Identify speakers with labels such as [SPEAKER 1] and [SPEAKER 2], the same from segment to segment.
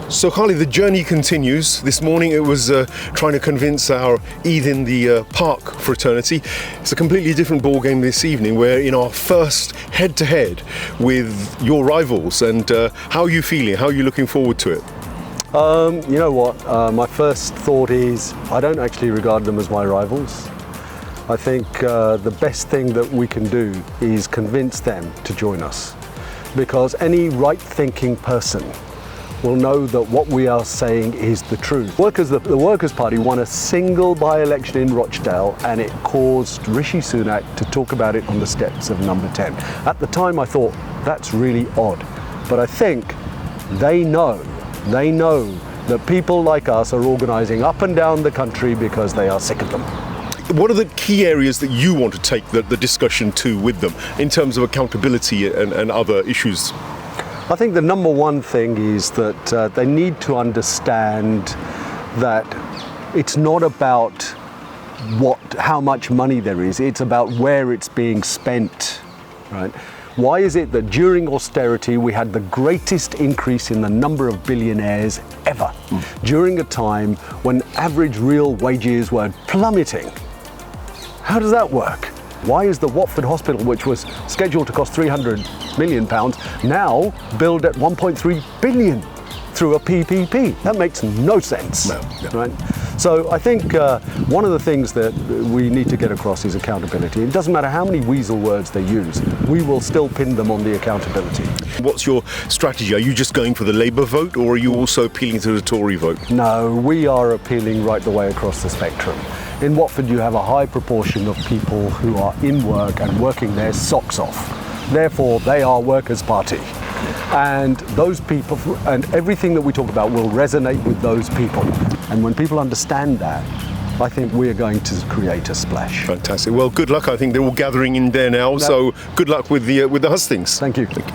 [SPEAKER 1] So Khalid, the journey continues. This morning it was trying to convince our Eid in the Park fraternity. It's a completely different ball game this evening. We're in our first head-to-head with your rivals. And how are you feeling? How are you looking forward to it?
[SPEAKER 2] You know what? My first thought is I don't actually regard them as my rivals. I think the best thing that we can do is convince them to join us, because any right-thinking person will know that what we are saying is the truth. The Workers' Party won a single by-election in Rochdale, and it caused Rishi Sunak to talk about it on the steps of number 10. At the time I thought, that's really odd. But I think they know that people like us are organising up and down the country because they are sick of them.
[SPEAKER 1] What are the key areas that you want to take the discussion to with them in terms of accountability and other issues?
[SPEAKER 2] I think the number one thing is that they need to understand that it's not about how much money there is, it's about where it's being spent, right? Why is it that during austerity we had the greatest increase in the number of billionaires ever, during a time when average real wages were plummeting? How does that work? Why is the Watford hospital, which was scheduled to cost £300 million, now billed at 1.3 billion through a PPP? That makes no sense.
[SPEAKER 1] No.
[SPEAKER 2] Right? So I think one of the things that we need to get across is accountability. It doesn't matter how many weasel words they use, we will still pin them on the accountability.
[SPEAKER 1] What's your strategy? Are you just going for the Labour vote, or are you also appealing to the Tory vote?
[SPEAKER 2] No, we are appealing right the way across the spectrum. In Watford, you have a high proportion of people who are in work and working their socks off. Therefore, they are Workers' Party. And those people, and everything that we talk about will resonate with those people. And when people understand that, I think we're going to create a splash.
[SPEAKER 1] Fantastic. Well, good luck. I think they're all gathering in there now. So good luck with the hustings.
[SPEAKER 2] Thank you.
[SPEAKER 1] Thank you.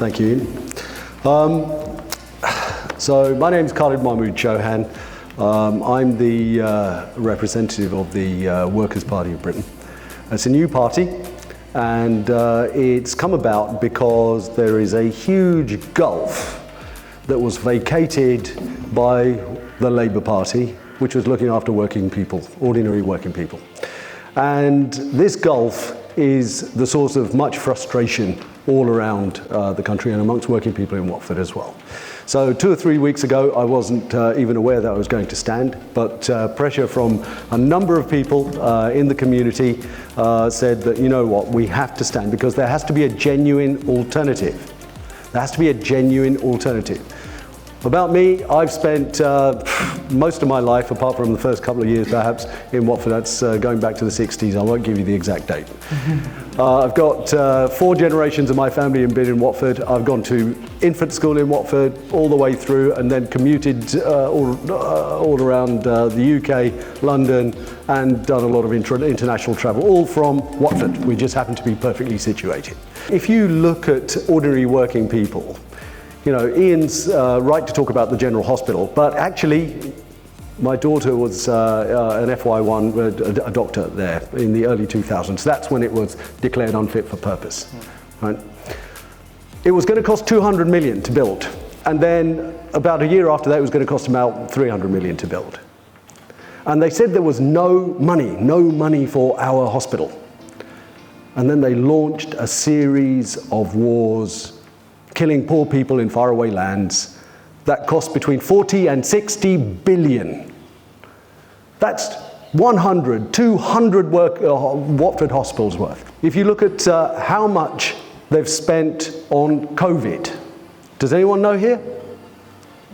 [SPEAKER 2] Thank you. So my name is Khalid Chohan. I'm the representative of the Workers' Party of Britain. It's a new party, and it's come about because there is a huge gulf that was vacated by the Labour Party, which was looking after working people, ordinary working people. And this gulf is the source of much frustration all around the country and amongst working people in Watford as well. So 2 or 3 weeks ago, I wasn't even aware that I was going to stand, but pressure from a number of people in the community said that, you know what, we have to stand because there has to be a genuine alternative. There has to be a genuine alternative. About me, I've spent most of my life, apart from the first couple of years perhaps, in Watford. That's going back to the 60s. I won't give you the exact date. I've got 4 generations of my family have been in Watford. I've gone to infant school in Watford all the way through, and then commuted all around the UK, London, and done a lot of international travel, all from Watford. We just happen to be perfectly situated. If you look at ordinary working people, you know, Ian's right to talk about the General Hospital, but actually my daughter was an FY1, a doctor there in the early 2000s. That's when it was declared unfit for purpose. Right? It was going to cost 200 million to build, and then about a year after that it was going to cost about 300 million to build. And they said there was no money for our hospital. And then they launched a series of wars, killing poor people in faraway lands, that cost between 40 and 60 billion. That's 100, 200 Watford hospitals worth. If you look at how much they've spent on COVID, does anyone know here?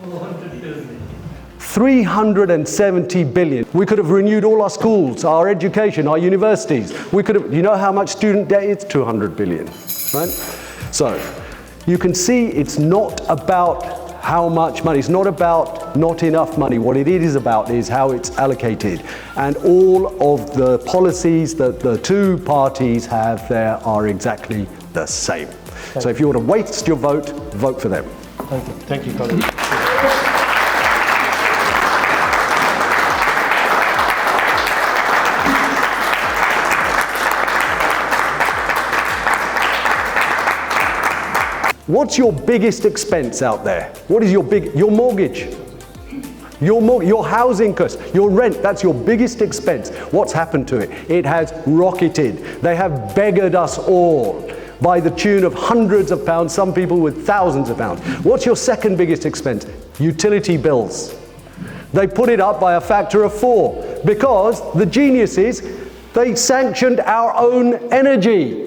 [SPEAKER 2] 100 billion. 370 billion. We could have renewed all our schools, our education, our universities. We could have, you know how much student debt is? 200 billion, right? So you can see it's not about how much money, it's not about not enough money. What it is about is how it's allocated. And all of the policies that the two parties have there are exactly the same. So if you want to waste your vote, vote for them.
[SPEAKER 3] Thank you. Thank you, Khalid.
[SPEAKER 2] What's your biggest expense out there? What is your mortgage? Your housing cost, your rent, that's your biggest expense. What's happened to it? It has rocketed. They have beggared us all by the tune of hundreds of pounds, some people with thousands of pounds. What's your second biggest expense? Utility bills. They put it up by a factor of 4 because the geniuses, they sanctioned our own energy.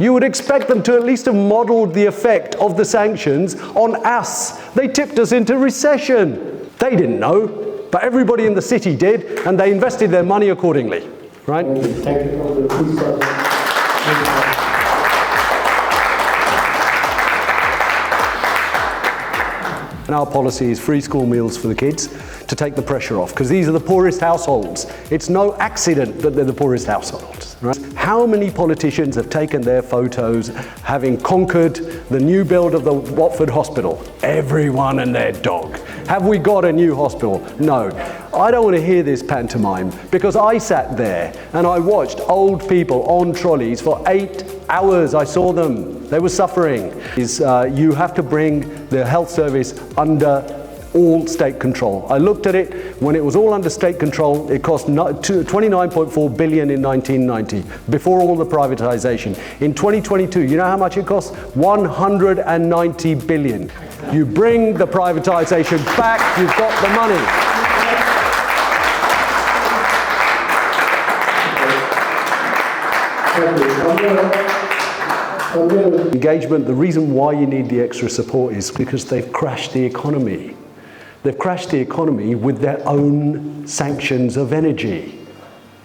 [SPEAKER 2] You would expect them to at least have modeled the effect of the sanctions on us. They tipped us into recession. They didn't know, but everybody in the city did, and they invested their money accordingly, right?
[SPEAKER 3] Thank you.
[SPEAKER 2] And our policy is free school meals for the kids to take the pressure off, because these are the poorest households. It's no accident that they're the poorest households, right? How many politicians have taken their photos having conquered the new build of the Watford hospital? Everyone and their dog. Have we got a new hospital? No. I don't want to hear this pantomime, because I sat there and I watched old people on trolleys for 8 hours. I saw them. They were suffering. You have to bring the health service under all state control. I looked at it. When it was all under state control, it cost 29.4 billion in 1990, before all the privatization. In 2022, you know how much it costs? 190 billion. You bring the privatization back, you've got the money. Engagement, the reason why you need the extra support is because they've crashed the economy. They've crashed the economy with their own sanctions of energy.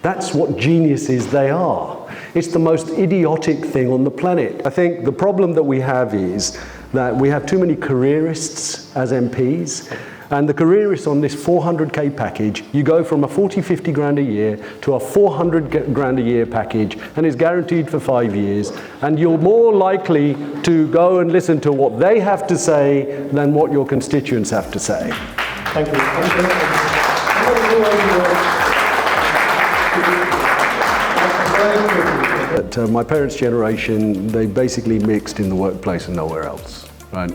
[SPEAKER 2] That's what geniuses they are. It's the most idiotic thing on the planet. I think the problem that we have is that we have too many careerists as MPs, and the careerists on this 400k package, you go from a 40, 50 grand a year to a 400 grand a year package, and it's guaranteed for 5 years, and you're more likely to go and listen to what they have to say than what your constituents have to say.
[SPEAKER 3] Thank you.
[SPEAKER 2] But my parents' generation, they basically mixed in the workplace and nowhere else, right?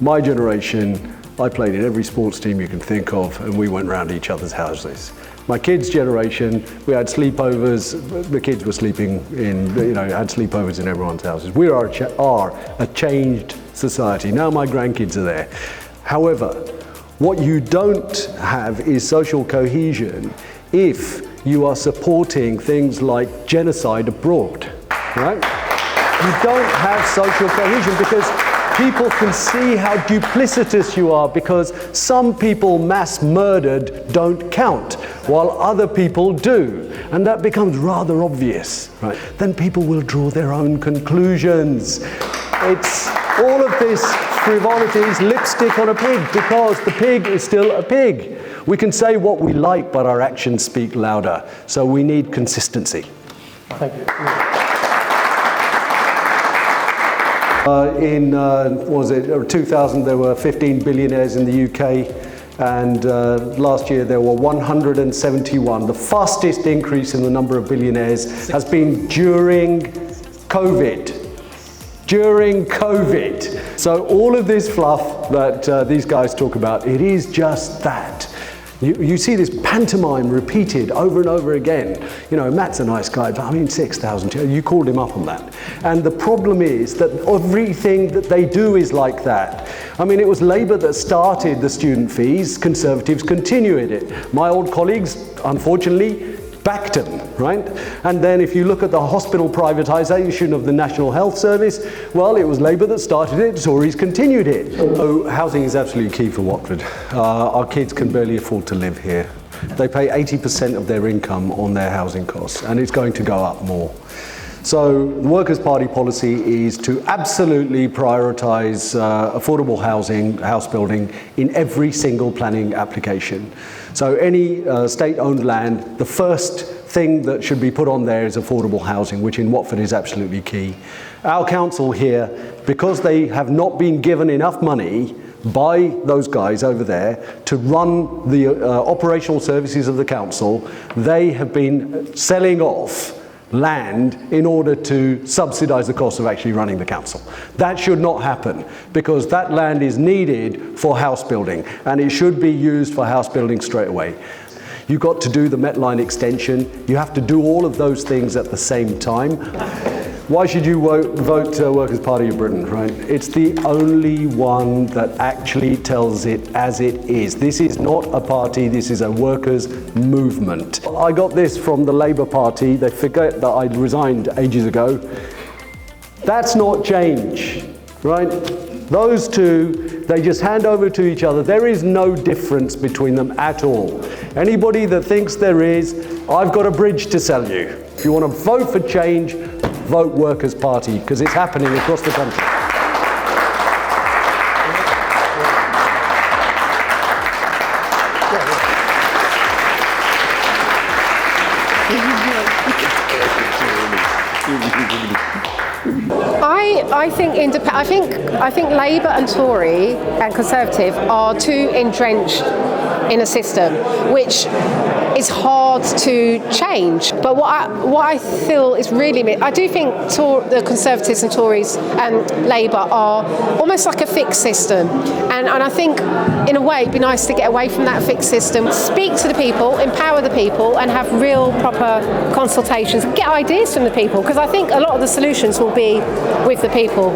[SPEAKER 2] My generation, I played in every sports team you can think of, and we went round each other's houses. My kids' generation, we had sleepovers. The kids were sleeping in, had sleepovers in everyone's houses. We are a changed society. Now my grandkids are there. However, what you don't have is social cohesion if you are supporting things like genocide abroad, right? You don't have social cohesion because people can see how duplicitous you are, because some people mass murdered don't count, while other people do. And that becomes rather obvious, right? Then people will draw their own conclusions. It's all of this frivolity is lipstick on a pig, because the pig is still a pig. We can say what we like, but our actions speak louder. So we need consistency.
[SPEAKER 3] Thank you.
[SPEAKER 2] In 2000, there were 15 billionaires in the UK, and last year there were 171. The fastest increase in the number of billionaires has been during COVID. During COVID. So all of this fluff that these guys talk about, it is just that. You see this pantomime repeated over and over again. Matt's a nice guy, but I mean 6,000, you called him up on that. And the problem is that everything that they do is like that. I mean, it was Labour that started the student fees, Conservatives continued it. My old colleagues, unfortunately, backed them, right? And then if you look at the hospital privatisation of the National Health Service, well, it was Labour that started it, Tories continued it. So housing is absolutely key for Watford. Our kids can barely afford to live here. They pay 80% of their income on their housing costs, and it's going to go up more. So the Workers' Party policy is to absolutely prioritise affordable housing, house building in every single planning application. So any state-owned land, the first thing that should be put on there is affordable housing, which in Watford is absolutely key. Our council here, because they have not been given enough money by those guys over there to run the operational services of the council, they have been selling off land in order to subsidise the cost of actually running the council. That should not happen, because that land is needed for house building, and it should be used for house building straight away. You've got to do the Met Line extension. You have to do all of those things at the same time. Why should you vote Workers' Party of Britain, right? It's the only one that actually tells it as it is. This is not a party, this is a workers' movement. I got this from the Labour Party. They forget that I resigned ages ago. That's not change, right? Those two, they just hand over to each other. There is no difference between them at all. Anybody that thinks there is, I've got a bridge to sell you. If you want to vote for change, vote Workers' Party, because it's happening across the country.
[SPEAKER 4] I think Labour and Tory and Conservative are too entrenched in a system which is hard to change. But what I feel is really, I do think the Conservatives and Tories and Labour are almost like a fixed system, and I think in a way it'd be nice to get away from that fixed system, speak to the people, empower the people, and have real proper consultations, get ideas from the people, because I think a lot of the solutions will be with the people.